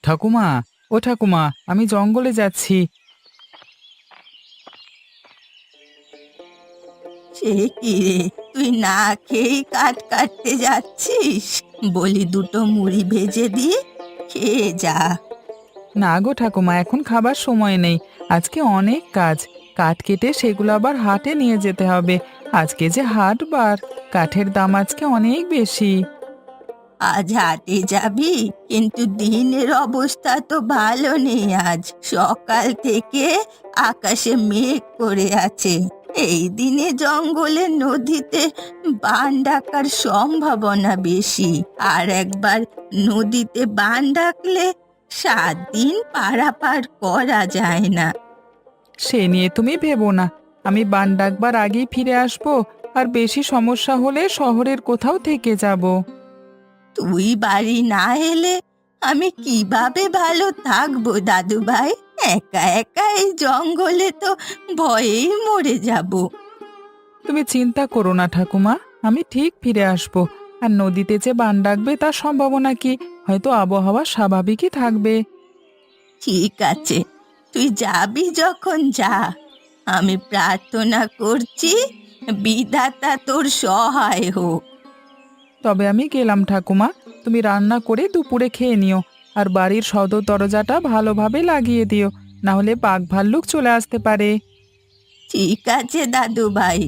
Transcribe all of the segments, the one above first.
ঠাকুমা, ও ঠাকুমা, আমি জঙ্গলে যাচ্ছি। সে কি রে, তুই না খেয়েই কাঠ কাটতে যাচ্ছিস? বলি দুটো মুড়ি ভেজে দিয়ে খেয়ে যা। না গো ঠাকুমা, এখন খাবার সময় নেই। আজকে অনেক কাজ। কাঠ কেটে সেগুলো আবার হাটে নিয়ে যেতে হবে। আজকে যে হাটবার, কাঠের দাম আজকে অনেক বেশি। আজ হাটে যাবি, কিন্তু দিনের অবস্থা তো ভালো নেই। আজ সকাল থেকে আকাশে মেঘ করে আছে। এই দিনে জঙ্গলে নদীতে বান ডাকার সম্ভাবনা বেশি। আর একবার নদীতে বান ডাকলে 7 দিন পারাপার করা যায় না। সে নিয়ে তুমি ভেবো না। আমি বান ডাকবার আগেই ফিরে আসবো। আর বেশি সমস্যা হলে শহরের কোথাও থেকে যাব। তুই বাড়ি না এলে আমি কিভাবে ভালো থাকবো দাদু ভাই? একা একা এই জঙ্গলে তো ভয়েই মরে যাব। তুমি চিন্তা করো না ঠাকুমা, আমি ঠিক ফিরে আসবো। আর নদীতে যে বান ডাকবে তার সম্ভাবনা কি? হয়তো আবহাওয়া স্বাভাবিকই থাকবে। ঠিক আছে, তুই যাবি যখন যা। আমি প্রার্থনা করছি বিধাতা তোর সহায় হোক। তবে আমি গেলাম ঠাকুমা। তুমি রান্না করে দুপুরে খেয়ে নিও। আর বাড়ির সদর দরজাটা ভালোভাবে লাগিয়ে দিও, না হলে বাঘ ভাল্লুক চলে আসতে পারে। ঠিক আছে দাদু ভাই,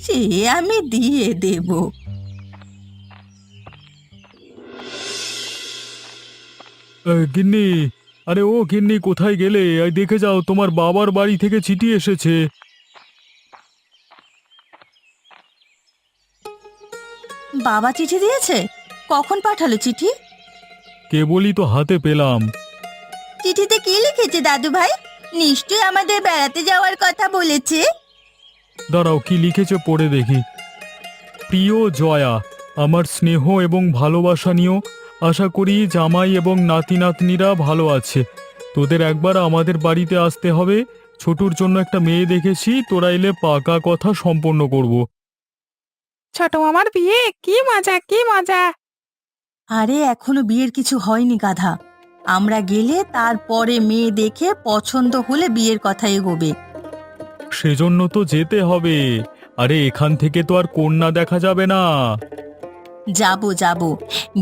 সে আমি দিয়ে দেব। গিন্নি, আরে ও গিন্নি, কোথায় গেলে? এই দেখে যাও, তোমার বাবার বাড়ি থেকে চিঠি এসেছে। বাবা চিঠি দিয়েছে? কখন পাঠালো চিঠি? কেবলই তো হাতে পেলাম। চিঠিতে কি লিখেছে দাদু ভাই? নিশ্চয়ই আমাদের বেড়াতে যাওয়ার কথা বলেছে। দাঁড়াও, কি লিখেছে পড়ে দেখি। প্রিয় জয়া, আমার স্নেহ এবং ভালোবাসা নিও। আশা করি জামাই এবং নাতি নাতনিরা ভালো আছে। তোদের একবার আমাদের বাড়িতে আসতে হবে। ছোটুর জন্য একটা মেয়ে দেখেছি, তোরা এলে পাকা কথা সম্পন্ন করব। ছোট মামার বিয়ে, কি মজা কি মজা! আরে এখনো বিয়ের কিছু হয়নি গাধা। আমরা গেলে তারপরে মেয়ে দেখে পছন্দ হলে বিয়ের কথা এগোবে। সেজন্য তো যেতে হবে। আরে এখান থেকে তো আর কন্যা দেখা যাবে না। যাব যাব,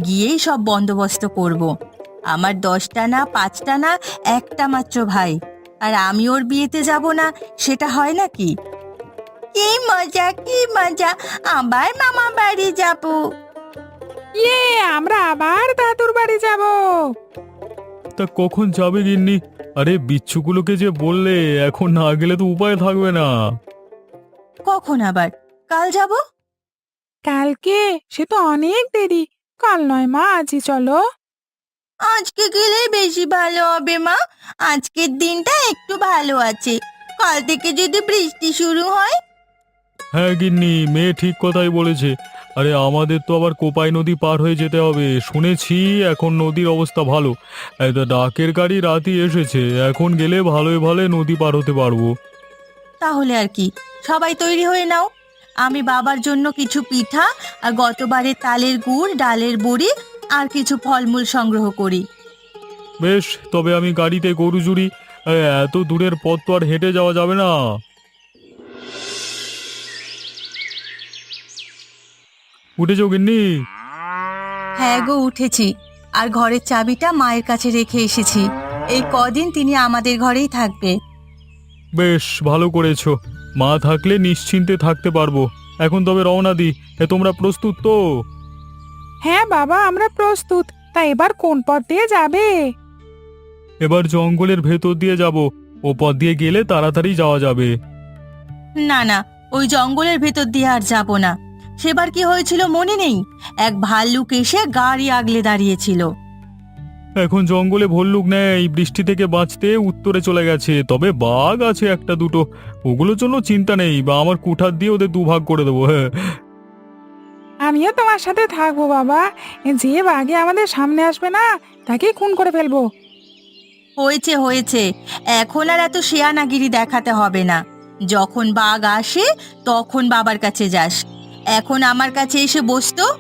গিয়েই সব বন্দোবস্ত করব। আমার 10টা না 5টা না, একটা মাত্র ভাই। আর আমি ওর বিয়েতে যাব না, সেটা হয় নাকি? কি মজা কি মজা, আবার মামা বাড়ি যাব। ইয়ে, আমরা আবার দাদুর বাড়ি যাব। তা কখন যাবে গিন্নি? আরে বিচ্ছুগুলোকে যে বললে, এখন না গেলে তো উপায় থাকবে না। কখন আবার? কাল যাব। কালকে? সে তো অনেক দেরি। কাল নয় মা, আজই চলো। আজকে গেলে বেশি ভালো হবে মা। আজকের দিনটা একটু ভালো আছে, কাল থেকে যদি বৃষ্টি শুরু হয়। হ্যাঁ গিন্নি, মেয়ে ঠিক কথাই বলেছে। আরে আমাদের তো আবার কোপাই নদী পার হয়ে যেতে হবে শুনেছি। এখন নদীর অবস্থা ভালো। এই তো ডাকের গাড়ি রাতই এসেছে, এখন গেলে ভালোই ভালো নদী পার হতে পারবো। তাহলে আর কি, সবাই তৈরি হয়ে নাও। আমি বাবার জন্য কিছু পিঠা আর গতবারে তালের গুড়, ডালের বড়ি আর কিছু ফলমূল সংগ্রহ করি। বেশ, তবে আমি গাড়িতে গরু জুড়ি। এত দূরের পথ তো আর হেঁটে যাওয়া যাবে না। উঠেছো গিন্নি? হ্যাঁ গো, উঠেছি। আর ঘরের চাবিটা মায়ের কাছে রেখে এসেছি। এই কদিন তিনি আমাদের ঘরেই থাকবে। বেশ ভালো করেছো। মা থাকলে নিশ্চিন্তে থাকতে পারবো। এখন তবে রওনা দি। তোমরা প্রস্তুত তো? হ্যাঁ বাবা, আমরা প্রস্তুত। তা এবার কোন পথ দিয়ে যাবে? এবার জঙ্গলের ভেতর দিয়ে যাব। ও পথ দিয়ে গেলে তাড়াতাড়ি যাওয়া যাবে। না না, ওই জঙ্গলের ভেতর দিয়ে আর যাব না। সেবার কি হয়েছিল মনে নেই? এক ভাল্লুক এসে গাড়ি আগলে দাঁড়িয়েছিল। এখন জঙ্গলে ভল্লুক নেই, বৃষ্টি থেকে বাঁচতে উত্তরে চলে গেছে। তবে বাঘ আছে একটা দুটো, ওগুলোর জন্য চিন্তা নেই। বা আমার কুঠার দিয়ে ওদের দুভাগ করে দেবো। হ্যাঁ, আমিও তোমার সাথে থাকবো বাবা। যে বাঘে আমাদের সামনে আসবে না, তাকে খুন করে ফেলবো। হয়েছে হয়েছে, এখন আর এত শেয়ানাগিরি দেখাতে হবে না। যখন বাঘ আসে তখন বাবার কাছে যাস। এখন আমার কাছে এসে বসতো। 。 . 。 . 。 . 。 . 。 . 。 . 。 . 。 . . . . . . . . 。 . . . 。 . 。 . 。 . 。 . 。 . 。 . 。 . 。 . 。 . 。 . 。 . 。 . 。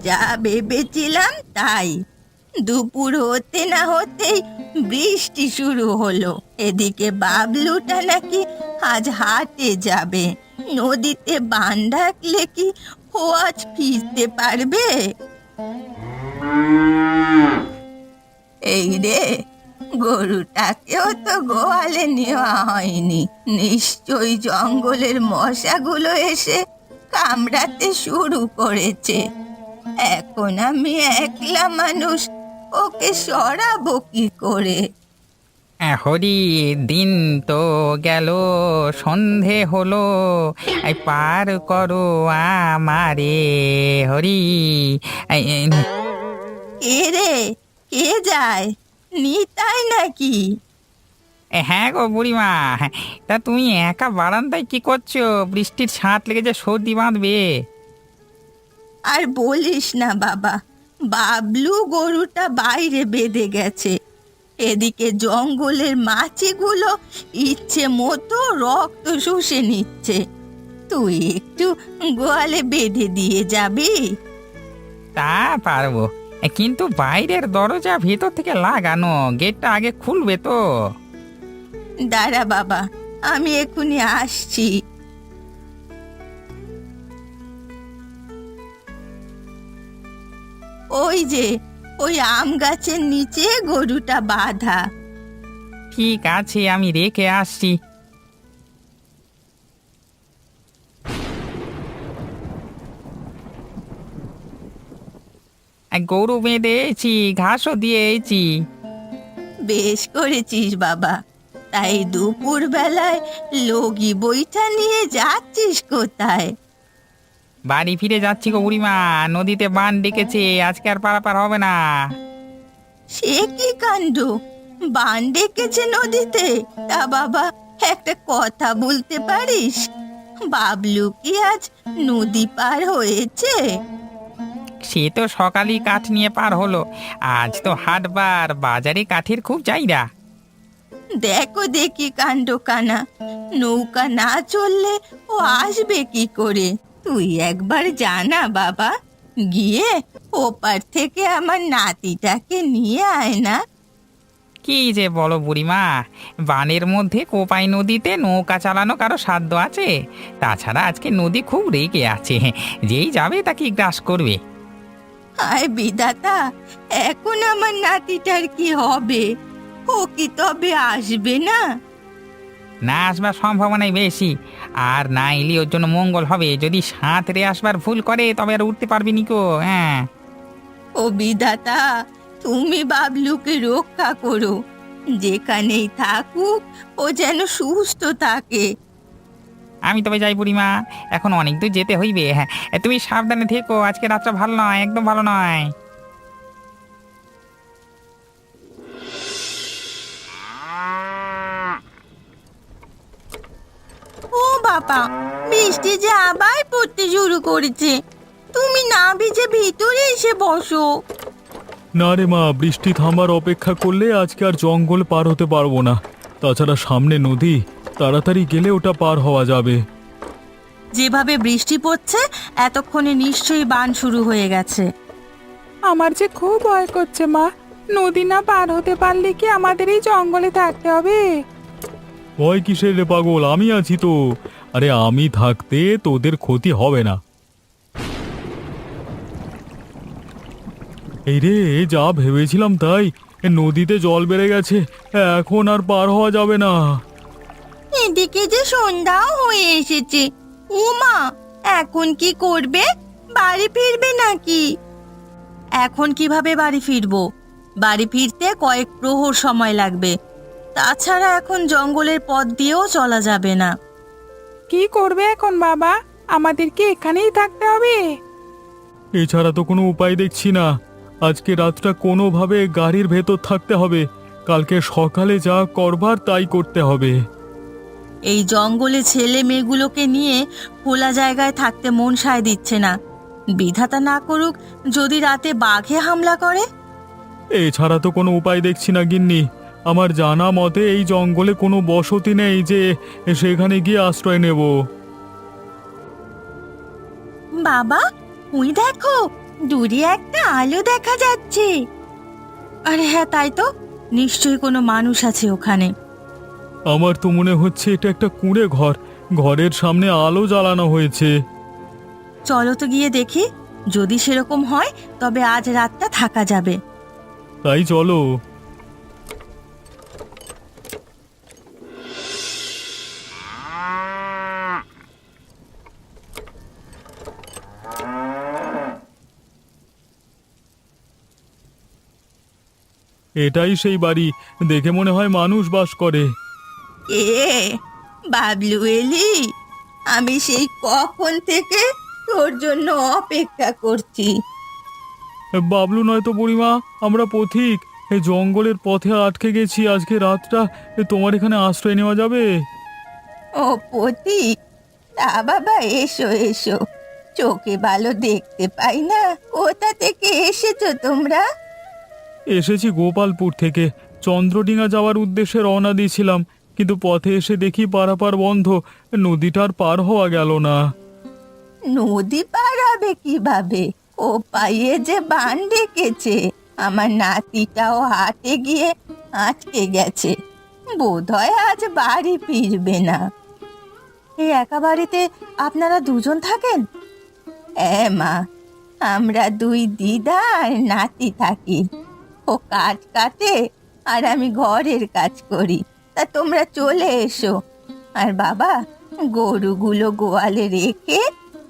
যা ভেবেছিলাম তাই। দুপুর হতে না হতেই বৃষ্টি শুরু হলো। এদিকে বাবলুটা নাকি আজ হাটে যাবে। নদীতে বান ডাকলে কি ও আজ ফিরতে পারবে? এই রে, গরুটাকেও তো গোয়ালে নেওয়া হয়নি। নিশ্চয়ই জঙ্গলের মশাগুলো এসে কামড়াতে শুরু করেছে। এখন আমি একলা মানুষ, ওকে সরাবো কি করে? হরি, দিন তো গেল, সন্ধে হলো, এই পার করো আমারে হরি। কে রে, কে যায়? নিতাই নাকি? হ্যাঁ গো বুড়িমা, তা তুমি একা বারান্দায় কি করছো? বৃষ্টির ছাঁট লেগে যে সর্দি বাঁধবে। আর বলিস না বাবা, বাবলু গরুটা বাইরে বেঁধে গেছে। এদিকে জঙ্গলের মাছিগুলো ইচ্ছে মতো রক্ত শুষে নিচ্ছে। তুই একটু গোয়ালে বেঁধে দিয়ে যাবি? তা পারবো, কিন্তু বাইরের দরজা ভেতর থেকে লাগানো, গেটটা আগে খুলবে তো। দাঁড়া বাবা, আমি এক্ষুনি আসছি। ওই যে ওই আম গাছের নিচে গরুটা বাঁধা। ঠিক আছে, আমি রেখে আসছি। গরু বেঁধেছি, ঘাসও দিয়েছি। বেশ করেছিস বাবা। তাই দুপুর বেলায় লগি বইটা নিয়ে যাচ্ছিস কোথায়? বাড়ি ফিরে যাচ্ছি গো বুড়িমা, নদীতে বান ডেকেছে, আজকে আর পারাপার হবে না। সে কি কাণ্ড! বান ডেকেছে নদীতে? তা বাবা, একটা কথা বলতে পারিস? বাবলু কি আজ নদী পার হয়েছে? সে তো সকালেই কাঠ নিয়ে পার হলো। আজ তো হাটবার, বাজারে কাঠের খুব চাহিদা। দেখো দেখি কাণ্ড কানা, নৌকা না চললে ও আসবে কি করে? তুই একবার জানা বাবা, গিয়ে ওপার থেকে আমার নাতিটাকে নিয়ে আয় না। কি যে বলো বুড়িমা, বানের মধ্যে কোপাই নদীতে নৌকা চালানো কারো সাধ্য আছে? তাছাড়া আজকে নদী খুব রেগে আছে, যেই যাবে তাকে গ্রাস করবে। হায় বিধাতা, এখন আমার নাতিটার কি হবে? ও কি তবে আসবে না? না আসবার সম্ভাবনাই বেশি। আর না এলে ওর জন্য মঙ্গল হবে। যদি সাঁতরে আসবার ভুল করে তবে আর উঠতে পারবি নি কো। হ্যাঁ, ও বিধাতা, তুমি বাবলুকে রক্ষা করো। যেখানেই থাকুক ও যেন সুস্থ থাকে। আমি তবে যাই বুড়িমা, এখন অনেক দূর যেতে হইবে। হ্যাঁ, তুমি সাবধানে থেকো, আজকে রাতটা ভালো নয়, একদম ভালো নয়। ও বাবা, বৃষ্টি যে আবার পড়তে শুরু করেছে। তুমি না ভিজে ভিতরে এসে বসো। না রে মা, বৃষ্টি থামার অপেক্ষা করলে আজকে আর জঙ্গল পার হতে পারবো না। তাছাড়া সামনে নদী, তাড়াতাড়ি গেলে ওটা পার হওয়া যাবে। যেভাবে বৃষ্টি পড়ছে, এতক্ষণে নিশ্চয়ই বান শুরু হয়ে গেছে। আমার যে খুব ভয় করছে মা, নদী না পার হতে পারলে কি আমাদের এই জঙ্গলে থাকতে হবে? ভয় কিসের রে পাগল, আমি আছি তো। আরে আমি থাকতে তোদের ক্ষতি হবে না। এই রে, যা ভেবেছিলাম তাই, নদীতে জল বেড়ে গেছে, এখন আর পার হওয়া যাবে না। এদিকে যে সন্ধ্যাও হয়ে এসেছে। উমা, এখন কি করবে? বাড়ি ফিরবে নাকি? এখন কিভাবে বাড়ি ফিরবো? বাড়ি ফিরতে কয়েক প্রহর সময় লাগবে। তাছাড়া এখন জঙ্গলের পথ দিয়েও চলা যাবে না। কি করবে এখন বাবা? আমাদেরকে এখানেই থাকতে হবে? এছাড়া তো কোনো উপায় দেখছি না। আজকে রাতটা কোনোভাবে গাড়ির ভেতর থাকতে হবে, কালকে সকালে যা করবার তাই করতে হবে। এই জঙ্গলে ছেলে মেয়েগুলোকে নিয়ে খোলা জায়গায় থাকতে মন সায় দিচ্ছে না। বিধাতা না করুক যদি রাতে বাঘে হামলা করে। এছাড়া তো কোনো উপায় দেখছি না গিন্নি। আমার জানা মতে এই জঙ্গলে কোনো বসতি নেই যে সেখানে গিয়ে আশ্রয় নেব। বাবা, ওই দেখো, দূরে একটা আলো দেখা যাচ্ছে। আরে হ্যাঁ, তাই তো, নিশ্চয়ই কোনো মানুষ আছে ওখানে। আমার তো মনে হচ্ছে এটা একটা কুঁড়ে ঘর, ঘরের সামনে আলো জ্বালানো হয়েছে। চলো তো গিয়ে দেখি, যদি সেরকম হয় তবে আজ রাতটা থাকা যাবে। তাই চলো। এটাই সেই বাড়ি, দেখে মনে হয় মানুষ বাস করে। এ বাবলু, এলি? আমি সেই কখন থেকে তোর জন্য অপেক্ষা করছি। বাবলু নয় তো বুড়িমা, আমরা পথিক। এই জঙ্গলের পথে আটকে গেছি, আজকে রাতটা তোমার এখানে আশ্রয় নেওয়া যাবে? ও পতি, তা বাবা, এসো এসো, চোখে ভালো দেখতে পাই না, কোথা থেকে এসেছো তোমরা? এসেছি গোপালপুর থেকে, চন্দ্রডিঙা যাওয়ার উদ্দেশ্যে রওনা দিয়েছিলাম, কিন্তু পথে এসে দেখি পারাপার বন্ধ, নদীটার পার হওয়া গেল না। নদী পার হবে কিভাবে? ও পাইয়ে যে বান ডেকেছে, আমার নাতিটাও হাটে গিয়ে আটকে গেছে, বোধহয় আজ বাড়ি ফিরবে না। এই একা বাড়িতে আপনারা দুজন থাকেন? হ্যাঁ মা, আমরা দুই দিদা আর নাতি থাকি। ও কাঠ কাটে আর আমি ঘরের কাজ করি। তা তোমরা চলে এসো। আর বাবা, গরুগুলো গোয়ালে রেখে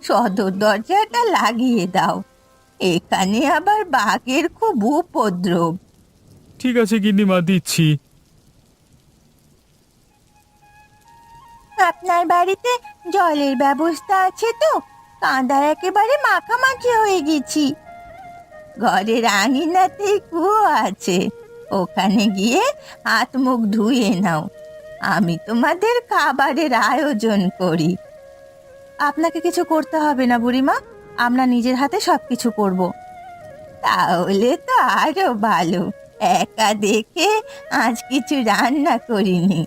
সদর দরজাটা লাগিয়ে দাও, এখানে আবার বাঘের খুব উপদ্রব। ঠিক আছে গিন্নিমা, দিচ্ছি। আপনার বাড়িতে জলের ব্যবস্থা আছে তো? কাঁদা একেবারে মাখামাখি হয়ে গেছি। ঘরের আঙিনাতেই কুয়ো আছে, ওখানে গিয়ে হাত মুখ ধুয়ে নাও, আমি তোমাদের খাবারের আয়োজন করি। আপনাকে কিছু করতে হবে না বুড়িমা, আমরা নিজের হাতে সবকিছু করব। তাহলে তো আরো ভালো, একা দেখে আজ কিছু রান্না করিনি,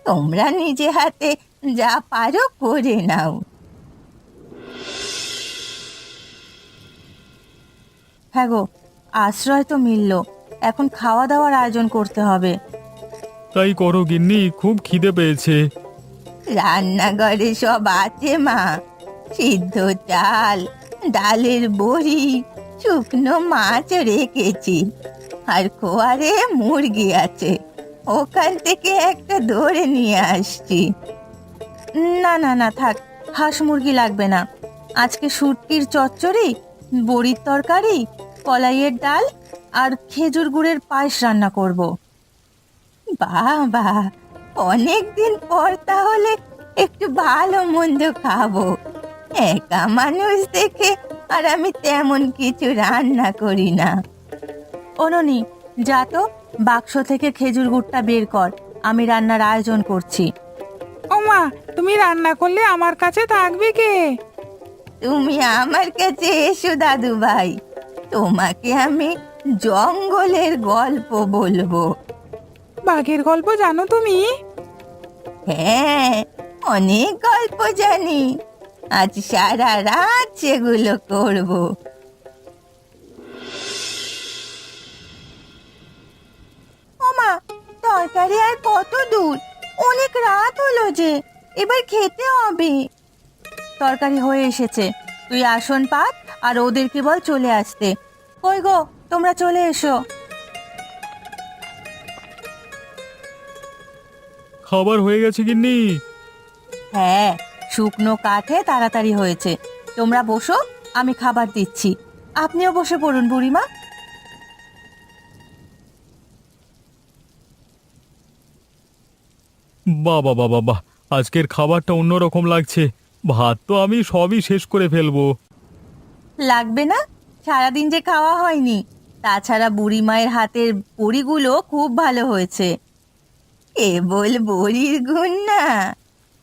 তোমরা নিজে হাতে যা পারো করে নাও। হ্যাঁ গো, আশ্রয় তো মিলল, এখন খাওয়া দাওয়ার আয়োজন করতে হবে। তাই করো গিন্নি, খুব খিদে পেয়েছে। রান্নাঘরে সব আছে মা, সিদ্ধ চাল, ডালের বড়ি, শুকনো মাছ রেখেছি, আর খোয়ারে মুরগি আছে, ওখান থেকে একটা ধরে নিয়ে আসছি। না না না, থাক, হাঁস মুরগি লাগবে না। আজকে শুটকির চচ্চড়ি, বড়ির তরকারি, কলাইয়ের ডাল আর খেজুর গুড়ের পায়েস রান্না করব। বাহ বাহ, অনেকদিন পর তাহলে একটু ভালো মন্দ খাবো। একা মানুষ দেখে আর আমি তেমন কিছু রান্না করি না। অননি, যা তো, বাক্স থেকে খেজুর গুড়টা বের কর, আমি রান্নার আয়োজন করছি। ও মা, তুমি রান্না করলে আমার কাছে থাকবে কে? তুমি আমার কাছে এসো দাদু ভাই, তোমাকে আমি জঙ্গলের গল্প বলবো। বাঘের গল্প জানো তুমি? হ্যাঁ, অনেক গল্প জানি, আজ সারা রাত সেগুলো করব। ওমা, তরকারি আর কত দূর? অনেক রাত হলো যে, এবার খেতে হবে। তরকারি হয়ে এসেছে, তুই আসন পাত আর ওদেরকে বল চলে আসতে। কই গো, তোমরা চলে এসো। খাবার হয়ে গেছে গিন্নি? হ্যাঁ, শুকনো কাঠে তাড়াতাড়ি হয়েছে, তোমরা বসো, আমি খাবার দিচ্ছি। আপনিও বসে পড়ুন বুড়িমা। বাবা বাবা বাহ, আজকের খাবারটা অন্যরকম লাগছে। ভাত তো আমি সবই শেষ করে ফেলবো। লাগবে না, সারাদিন যে খাওয়া হয়নি। তাছাড়া বুড়ি মায়ের হাতের বড়িগুলো খুব ভালো হয়েছে। কেবল বড়ির গুণ না,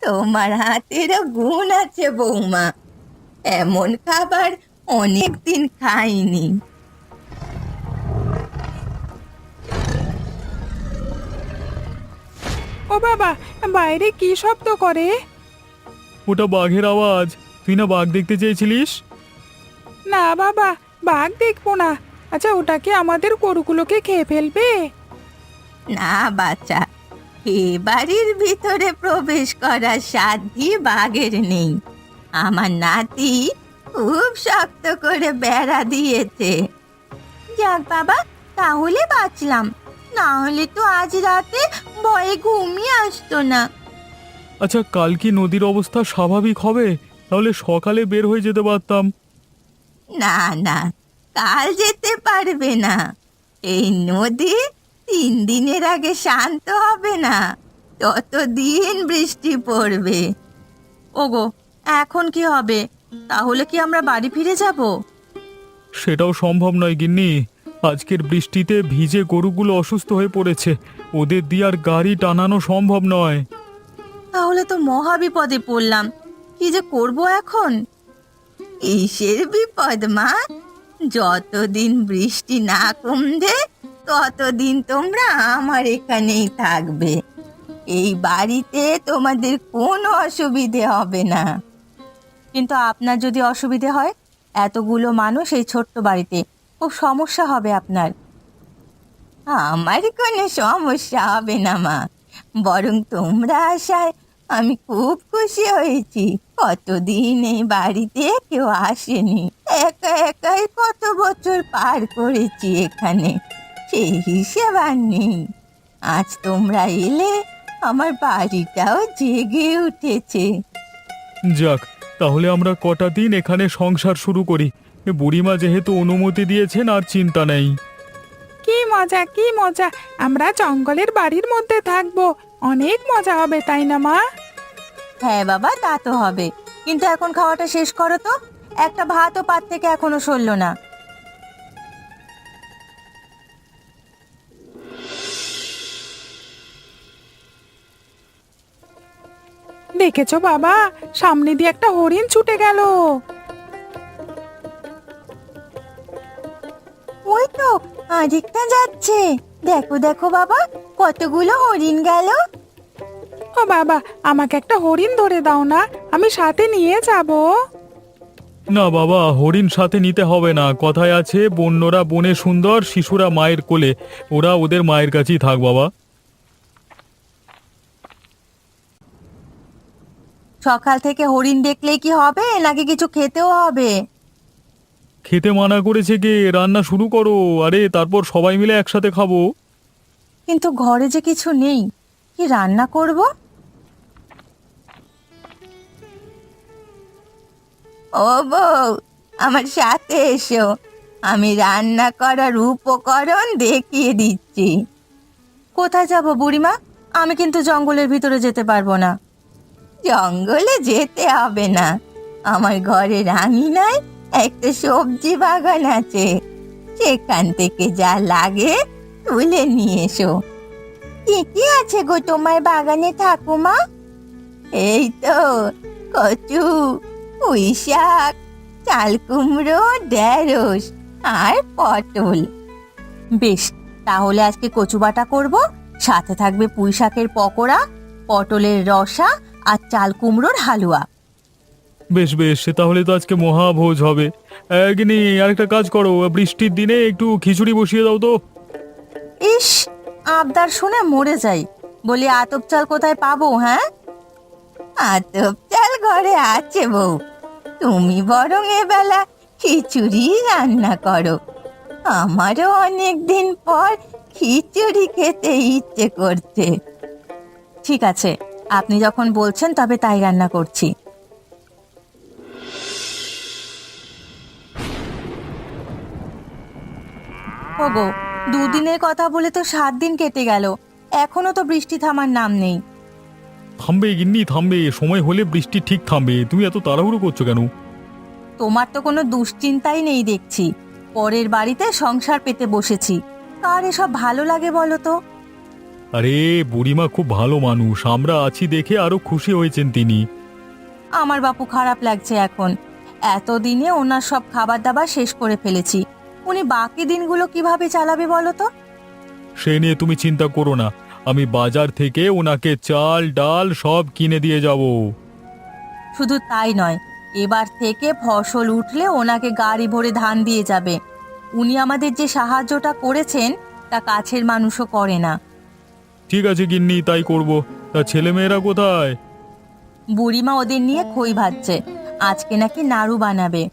তোমার হাতেরও গুণ আছে বৌমা, এমন খাবার অনেক দিন খাইনি। ও বাবা, বাইরে কি শব্দ করে? ওটা বাঘের আওয়াজ। তুই না বাঘ দেখতে চেয়েছিলিস? না বাবা, বাঘ দেখবো না। আচ্ছা, ওটা কি আমাদের গরুগুলোকে খেয়ে ফেলবে? না বাচ্চা, এ বাড়ির ভিতরে প্রবেশ করার সাধ্যি বাঘের নেই। আমার নাতি খুব শক্ত করে বেড়া দিয়েছে। যাক বাবা, তাহলে বাঁচলাম, না হলে তো আজ রাতে ভয়ে ঘুমিয়ে আসতো না। আচ্ছা, কাল কি নদীর অবস্থা স্বাভাবিক হবে? তাহলে সকালে বের হয়ে যেতে পারতাম। না না, কাল যেতে পারবে না। এই নদী 3 দিনের আগে শান্ত হবে না, ততদিন বৃষ্টি পড়বে। ওগো, এখন কি হবে? তাহলে কি আমরা বাড়ি ফিরে যাব? সেটাও সম্ভব নয় গিন্নি। আজকের বৃষ্টিতে ভিজে গরুগুলো অসুস্থ হয়ে পড়েছে, ওদের দিয়ে আর গাড়ি টানানো সম্ভব নয়। তাহলে তো মহা বিপদে পড়লাম, কি যে করব এখন? কিসের বিপদ মা? যতদিন বৃষ্টি না কমবে ততদিন তোমরা আমার এখানেই থাকবে। এই বাড়িতে তোমাদের কোনো অসুবিধে হবে না। কিন্তু আপনার যদি অসুবিধে হয়, এতগুলো মানুষ এই ছোট্ট বাড়িতে, খুব সমস্যা হবে আপনার। আমার কোনো সমস্যা হবে না মা, বরং তোমরা আসায় আমি খুব খুশি হয়েছি। কতদিন এই বাড়িতে কেউ আসেনি, একা একাই কত বছর পার করেছি এখানে, সেই হিসেব আর নেই। আজ তোমরা এলে আমার বাড়িটাও জেগে উঠেছে। যাক, তাহলে আমরা কটা দিন এখানে সংসার শুরু করি। বুড়িমা যেহেতু অনুমতি দিয়েছেন, আর চিন্তা নেই। কি মজা, কি মজা! আমরা জঙ্গলের বাড়ির মধ্যে থাকবো, অনেক মজা হবে, তাই না মা? হ্যাঁ বাবা, তা তো হবে, কিন্তু এখন খাওয়াটা শেষ করো তো। একটা ভাতও পাত থেকে এখনো সরলো না। দেখেছো বাবা, সামনে দিয়ে একটা হরিণ ছুটে গেল। ওই তো আরেকটা যাচ্ছে, দেখো দেখো বাবা, কতগুলো হরিণ গেল। ও বাবা, আমাকে একটা হরিণ ধরে দাও না, আমি সাথে নিয়ে যাব। না বাবা, হরিণ সাথে নিতে হবে না। কথায় আছে, বন্যরা বনে সুন্দর, শিশুরা মায়ের কোলে। ওরা ওদের মায়ের কাছেই থাক বাবা। সকাল থেকে হরিণ দেখলেই কি হবে, নাকি কিছু খেতেও হবে? খেতে মানা করেছে কে? রান্না শুরু করো, আরে তারপর সবাই মিলে একসাথে খাবো। কিন্তু ঘরে যে কিছু নেই, কি রান্না করব? ও বউ, আমার সাথে এসো, আমি রান্না করার উপকরণ দেখিয়ে দিচ্ছি। কোথায় যাব বুড়িমা? আমি কিন্তু জঙ্গলের ভিতরে যেতে পারবো না। জঙ্গলে যেতে হবে না, আমার ঘরের আঙিনায় একটা সবজি বাগান আছে, সেখান থেকে যা লাগে তুলে নিয়ে এসো। কি কি আছে গো তোমার বাগানে ঠাকুমা? এই তো কচু, পুঁই শাক, চাল কুমড়ো, ঢেঁড়স আর পটল। বেশ, তাহলে আজকে কচু বাটা করব, সাথে থাকবে পুঁই শাকের পকোড়া, পটলের রসা আর চাল কুমড়োর হালুয়া। বেশ বেশ, তাহলে তো আজকে মহাভোজ হবে। গিনি, আরেকটা কাজ করো, বৃষ্টির দিনে একটু খিচুড়ি বসিয়ে দাও তো। ইস, আবদার শুনে মরে যাই। বলি, আতপ চাল কোথায় পাবো? হ্যাঁ, আতপ চাল ঘরে আছে বউ, তুমি বরং এবেলা খিচুড়ি রান্না করো। আমারও অনেক দিন পর খিচুড়ি খেতে ইচ্ছে করছে। ঠিক আছে, আপনি যখন বলছেন তবে তাই রান্না করছি। ওগো, 2 দিনের কথা বলে তো 7 দিন কেটে গেল, এখনো তো বৃষ্টি থামার নাম নেই। থামবে গিন্নি, থামবে। সময় হলে বৃষ্টি ঠিক থামবে। তুমি এত তাড়াহুড়ো করছো কেন? তোমার তো কোনো দুশ্চিন্তাই নেই দেখছি, পরের বাড়িতে সংসার পেতে বসেছি। কার এসব ভালো লাগে বলো তো? আরে বুড়িমা খুব ভালো মানুষ, আমরা আছি দেখে আরো খুশি হয়েছেন তিনি। আমার বাপু খারাপ লাগছে এখন। এতদিনে ওনার সব খাবার দাবার শেষ করে ফেলেছি, উনি বাকি দিনগুলো কিভাবে চালাবে বলো তো? সে নিয়ে তুমি চিন্তা করো না, আমি বাজার থেকে ওনাকে চাল ডাল সব কিনে দিয়ে যাব। শুধু তাই নয়, এবার থেকে ফসল উঠলে ওনাকে গাড়ি ভরে ধান দিয়ে যাবে। উনি আমাদের যে সাহায্যটা করেছেন তা কাছের মানুষও করে না। ঠিক আছে গিন্নি, তাই করব। তা ছেলেমেয়েরা কোথায়? বুড়িমা ওদের নিয়ে খই ভাজছে। আজকে নাকি নাড়ু বানাবে।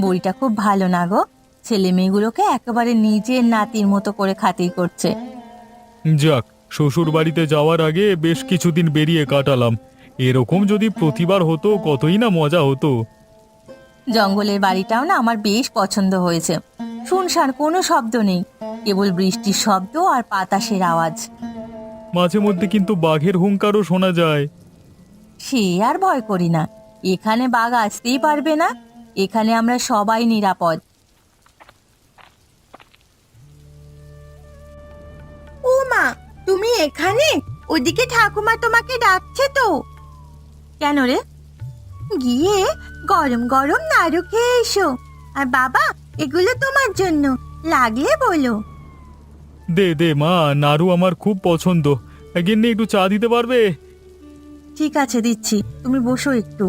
বুড়িটা খুব ভালো না গো, ছেলে মেয়েগুলোকে একেবারে নিজের নাতির মতো করে খাতির করছে। যাক, শ্বশুর বাড়িতে যাওয়ার আগে বেশ কিছুদিন বেরিয়ে কাটালাম। এরকম যদি প্রতিবার হতো কতই না মজা হতো। জঙ্গলের বাড়িটাও না আমার বেশ পছন্দ হয়েছে। শুনশান কোনো শব্দ নেই, কেবল বৃষ্টির শব্দ আর বাতাসের আওয়াজ। মাঝে মধ্যে কিন্তু বাঘের হুংকারও শোনা যায়। সে আর ভয় করি না, এখানে বাঘ আসতেই পারবে না। এখানে আমরা সবাই নিরাপদ। ও মা, তুমি এখানে? ওদিকে ঠাকুমা তোমাকে ডাকছে তো। কেন রে? গিয়ে গরম গরম নাড়ু খেয়ে এসো। আর বাবা, এগুলো তোমার জন্য, লাগলে বলো। দে দে মা, নাড়ু আমার খুব পছন্দ। গিন্নি একটু চা দিতে পারবে? ঠিক আছে, দিচ্ছি, তুমি বসো একটু।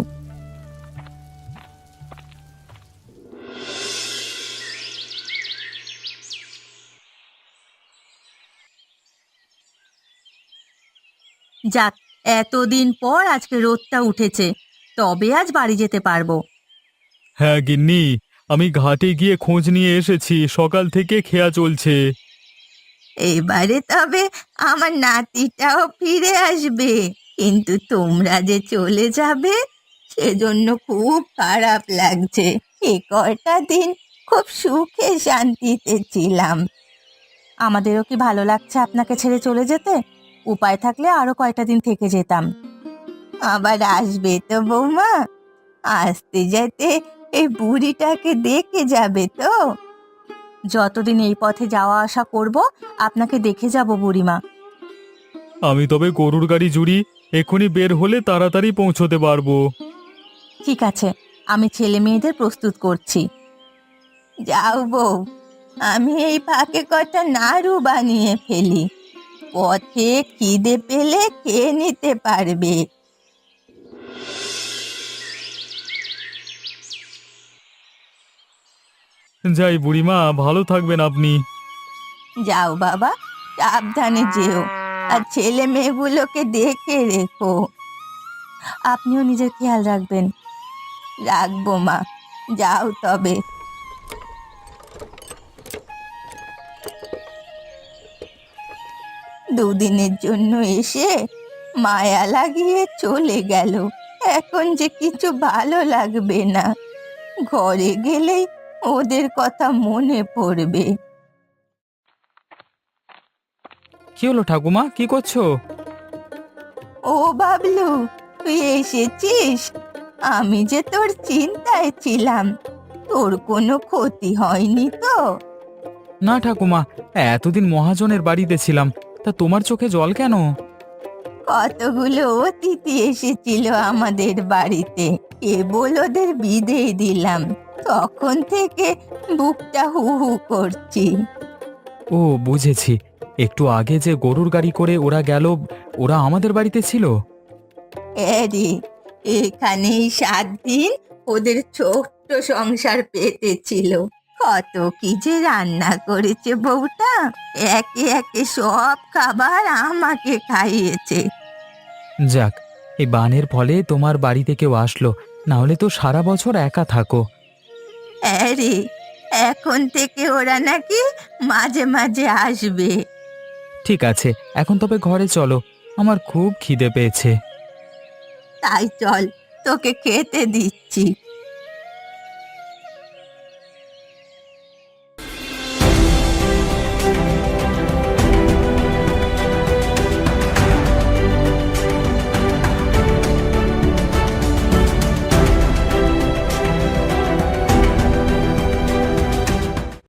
যাক, এতদিন পর আজকে রোদটা উঠেছে, তবে আজ বাড়ি যেতে পারবো। হ্যাঁ গিন্নি, আমি ঘাটে গিয়ে খোঁজ নিয়ে এসেছি, সকাল থেকে খেয়া চলছে। এবারে তবে আমার নাতিটাও ফিরে আসবে, কিন্তু তোমরা যে চলে যাবে সেজন্য খুব খারাপ লাগছে। এ কয়টা দিন খুব সুখে শান্তিতে ছিলাম। আমাদেরও কি ভালো লাগছে আপনাকে ছেড়ে চলে যেতে? উপায় থাকলে আরো কয়টা দিন থেকে যেতাম। আবার আসবে তো বৌমা? আসতে যেতে এই বুড়িটাকে দেখে যাবে তো? যতদিন এই পথে যাওয়া আসা করব আপনাকে দেখে যাব বুড়িমা। আমি তবে গরুর গাড়ি জুড়ি, এক্ষুনি বের হলে তাড়াতাড়ি পৌঁছতে পারবো। ঠিক আছে, আমি ছেলে মেয়েদের প্রস্তুত করছি। যাও বউ, আমি এই ফাঁকে কটা নাড়ু বানিয়ে ফেলি, পথে খিদে পেলে খেয়ে নিতে পারবে। যাই বুড়িমা, ভালো থাকবেন আপনি। যাও বাবা, সাবধানে যেও, আর ছেলে মেয়েগুলোকে দেখে রেখো। আপনিও নিজের খেয়াল রাখবেন। রাখবো মা, যাও তবে। দুদিনের জন্য এসে মায়া লাগিয়ে চলে গেল, এখন যে কিছু ভালো লাগবে না। ঘরে গেলেই ওদের কথা মনে পড়বে। কি হলো ঠাকুমা, কি করছো? ও বাবলু, তুই এসেছিস? আমি যে তোর চিন্তায় ছিলাম। তোর কোনো ক্ষতি হয়নি তো? না ঠাকুমা, এতদিন মহাজনের বাড়িতে ছিলাম, তা তোমার চোখে জল কেন? কতগুলো অতিথি এসেছিল আমাদের বাড়িতে, কেবল ওদের বিদেয় দিলাম, তখন থেকে বুকটা হু হু করছি। ও বুঝেছি, একটু আগে যে গরুর গাড়ি করে ওরা গেল, ওরা আমাদের বাড়িতে ছিল। এরে, এখানেই 7 দিন ওদের ছোট্ট সংসার পেতেছিল। কত কি যে রান্না করেছে বউটা, একে একে সব খাবার আমাকে খাইয়েছে। যাক, এই বানের ফলে তোমার বাড়িতে কেউ আসলো, না হলে তো সারা বছর একা থাকো। আরে, এখন থেকে ওরা নাকি মাঝে মাঝে আসবে। ঠিক আছে, এখন তবে ঘরে চলো, আমার খুব খিদে পেয়েছে। তাই চল, তোকে খেতে দিচ্ছি।